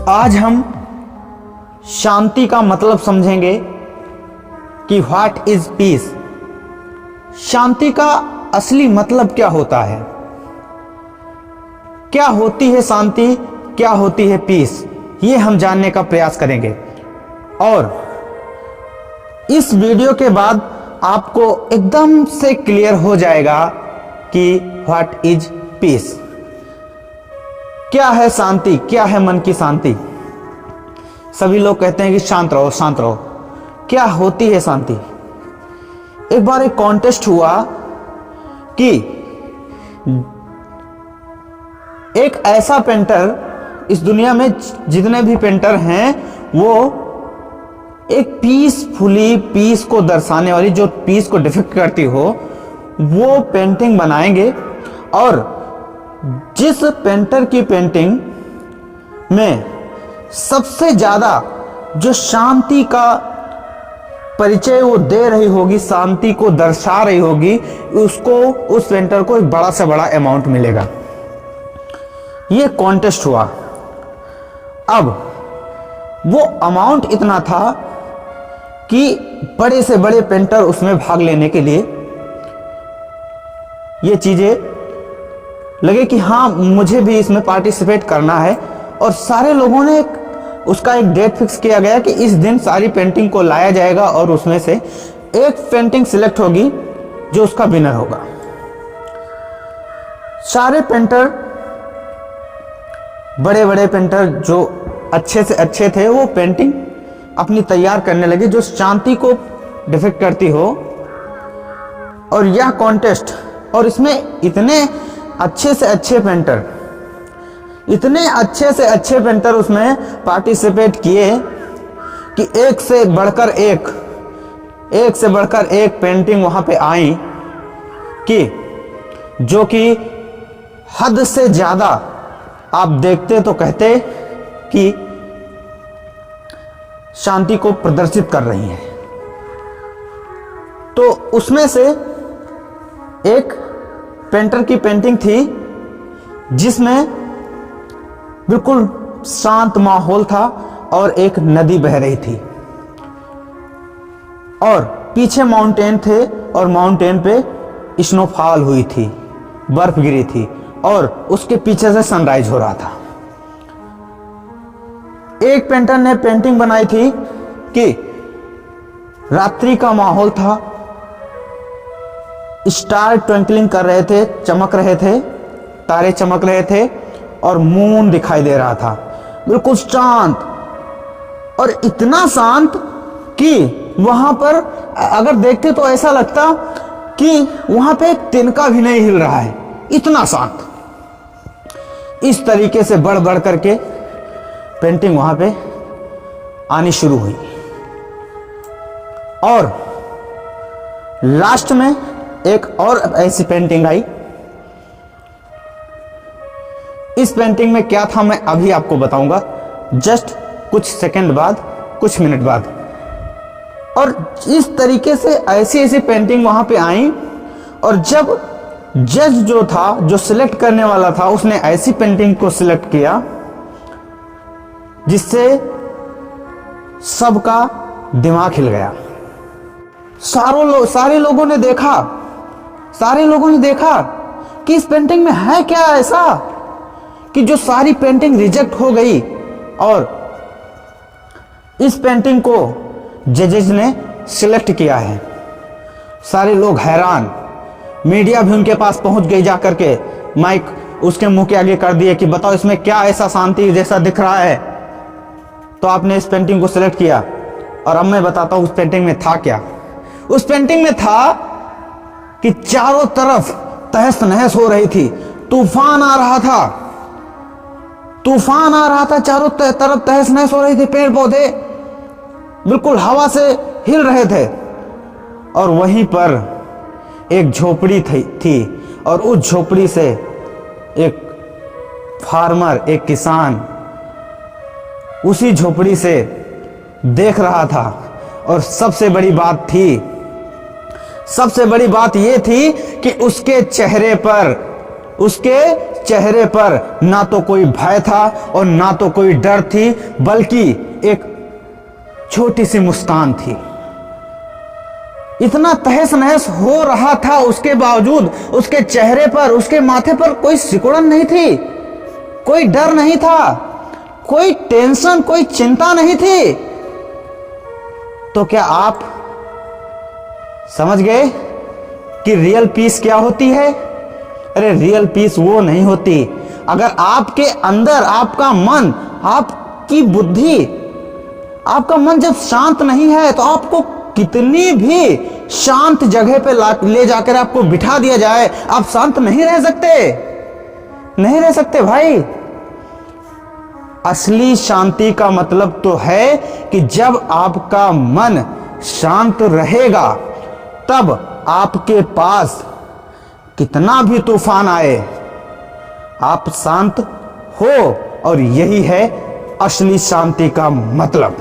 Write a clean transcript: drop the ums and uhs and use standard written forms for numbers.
आज हम शांति का मतलब समझेंगे कि व्हाट इज पीस। शांति का असली मतलब क्या होता है, क्या होती है शांति, क्या होती है पीस, ये हम जानने का प्रयास करेंगे। और इस वीडियो के बाद आपको एकदम से क्लियर हो जाएगा कि व्हाट इज पीस, क्या है शांति, क्या है मन की शांति। सभी लोग कहते हैं कि शांत रहो शांत रहो, क्या होती है शांति। एक बार एक कॉन्टेस्ट हुआ कि एक ऐसा पेंटर, इस दुनिया में जितने भी पेंटर हैं वो एक पीसफुली, पीस को दर्शाने वाली, जो पीस को डिपिक्ट करती हो, वो पेंटिंग बनाएंगे। और जिस पेंटर की पेंटिंग में सबसे ज्यादा जो शांति का परिचय वो दे रही होगी, शांति को दर्शा रही होगी, उसको, उस पेंटर को एक बड़ा से बड़ा अमाउंट मिलेगा। ये कॉन्टेस्ट हुआ। अब वो अमाउंट इतना था कि बड़े से बड़े पेंटर उसमें भाग लेने के लिए ये चीजें लगे कि हाँ मुझे भी इसमें पार्टिसिपेट करना है। और सारे लोगों ने उसका एक डेट फिक्स किया गया कि इस दिन सारी पेंटिंग को लाया जाएगा और उसमें से एक पेंटिंग सिलेक्ट होगी जो उसका विनर होगा। सारे पेंटर, बड़े बड़े पेंटर जो अच्छे से अच्छे थे, वो पेंटिंग अपनी तैयार करने लगे जो शांति को डिपिक्ट करती हो। और यह कॉन्टेस्ट, और इसमें इतने अच्छे से अच्छे पेंटर, इतने अच्छे से अच्छे पेंटर उसमें पार्टिसिपेट किए कि एक से बढ़कर एक पेंटिंग वहां पे आई कि जो कि हद से ज्यादा आप देखते तो कहते कि शांति को प्रदर्शित कर रही हैं। तो उसमें से एक पेंटर की पेंटिंग थी जिसमें बिल्कुल शांत माहौल था और एक नदी बह रही थी और पीछे माउंटेन थे और माउंटेन पे स्नोफॉल हुई थी, बर्फ गिरी थी और उसके पीछे से सनराइज हो रहा था। एक पेंटर ने पेंटिंग बनाई थी कि रात्रि का माहौल था, स्टार ट्विंकलिंग कर रहे थे, चमक रहे थे, तारे चमक रहे थे और मून दिखाई दे रहा था, बिल्कुल शांत। और इतना शांत कि वहां पर अगर देखते तो ऐसा लगता कि वहां पे एक तिनका भी नहीं हिल रहा है, इतना शांत। इस तरीके से बढ़ बढ़ करके पेंटिंग वहां पे आनी शुरू हुई और लास्ट में एक और ऐसी पेंटिंग आई। इस पेंटिंग में क्या था मैं अभी आपको बताऊंगा, जस्ट कुछ सेकंड बाद, कुछ मिनट बाद। और इस तरीके से ऐसी ऐसी पेंटिंग वहां पे आई और जब जज जो था, जो सिलेक्ट करने वाला था, उसने ऐसी पेंटिंग को सिलेक्ट किया जिससे सबका दिमाग हिल गया। सारे लोगों ने देखा कि इस पेंटिंग में है क्या ऐसा कि जो सारी पेंटिंग रिजेक्ट हो गई। और इस पेंटिंग को जजेस ने सिलेक्ट किया है। सारे लोग हैरान, मीडिया भी उनके पास पहुंच गई, जाकर के माइक उसके मुंह के आगे कर दिए कि बताओ इसमें क्या ऐसा शांति जैसा दिख रहा है। तो आपने इस पेंटिंग को सिलेक्ट किया और अब मैं बताता हूं उस पेंटिंग में था क्या। उस पेंटिंग में था कि चारों तरफ तहस नहस हो रही थी, तूफान आ रहा था, चारों तरफ तहस नहस हो रही थी, पेड़ पौधे बिल्कुल हवा से हिल रहे थे। और वहीं पर एक झोपड़ी थी और उस झोपड़ी से एक फार्मर, एक किसान उसी झोपड़ी से देख रहा था। और सबसे बड़ी बात यह थी कि उसके चेहरे पर ना तो कोई भय था और ना तो कोई डर थी, बल्कि एक छोटी सी मुस्कान थी। इतना तहस नहस हो रहा था, उसके बावजूद उसके चेहरे पर, उसके माथे पर कोई सिकुड़न नहीं थी, कोई डर नहीं था, कोई टेंशन, कोई चिंता नहीं थी। तो क्या आप समझ गए कि रियल पीस क्या होती है? अरे रियल पीस वो नहीं होती। अगर आपके अंदर आपका मन, आपकी बुद्धि, आपका मन जब शांत नहीं है, तो आपको कितनी भी शांत जगह पे ले जाकर आपको बिठा दिया जाए, आप शांत नहीं रह सकते, नहीं रह सकते भाई। असली शांति का मतलब तो है कि जब आपका मन शांत रहेगा, तब आपके पास कितना भी तूफान आए, आप शांत हो। और यही है असली शांति का मतलब।